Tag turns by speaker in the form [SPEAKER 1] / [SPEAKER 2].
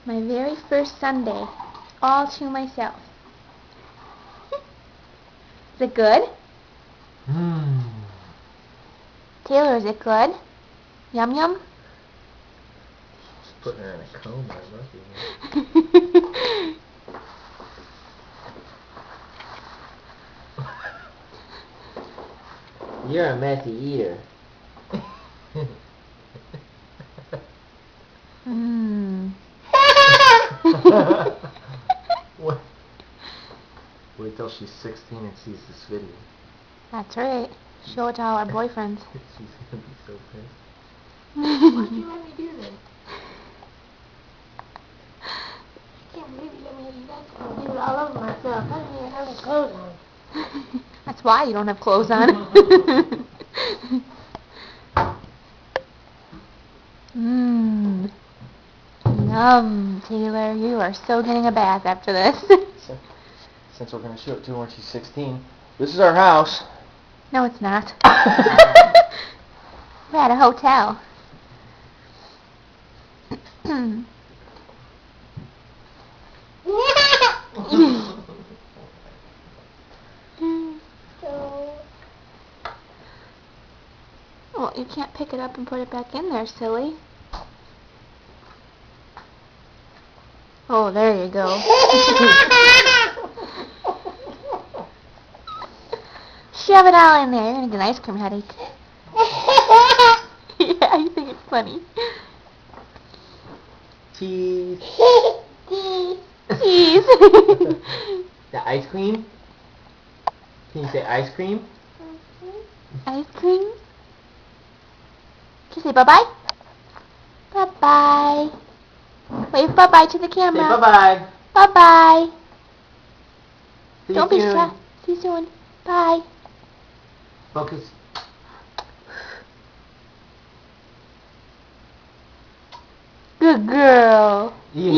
[SPEAKER 1] My very first Sunday, all to myself. Is it good? Taylor, is it good? Yum yum?
[SPEAKER 2] Just putting her in a coma, it must be. You're a messy eater. What? Wait till she's 16 and sees this video.
[SPEAKER 1] That's right. Show it to all our boyfriends.
[SPEAKER 2] She's gonna be so pissed.
[SPEAKER 3] Why'd you let me do this? I can't believe you let me do that. I do it all over myself. I didn't even have any clothes on.
[SPEAKER 1] That's why you don't have clothes on. Yum, Taylor. You are so getting a bath after this.
[SPEAKER 2] Since we're gonna show it to her when she's 16, this is our house.
[SPEAKER 1] No, it's not. We're at a hotel. Well, you can't pick it up and put it back in there, silly. Oh, there you go. Shove it all in there. You're gonna get an ice cream headache. Yeah, you think it's funny.
[SPEAKER 2] Cheese.
[SPEAKER 1] Cheese.
[SPEAKER 2] The ice cream? Can you say ice cream?
[SPEAKER 1] Ice cream? Can you say bye-bye? Bye-bye. Wave bye-bye to the camera.
[SPEAKER 2] Say bye-bye.
[SPEAKER 1] Bye-bye.
[SPEAKER 2] See
[SPEAKER 1] Don't
[SPEAKER 2] you
[SPEAKER 1] be
[SPEAKER 2] soon.
[SPEAKER 1] shy. See you soon. Bye.
[SPEAKER 2] Focus.
[SPEAKER 1] Good girl.
[SPEAKER 2] Yeah.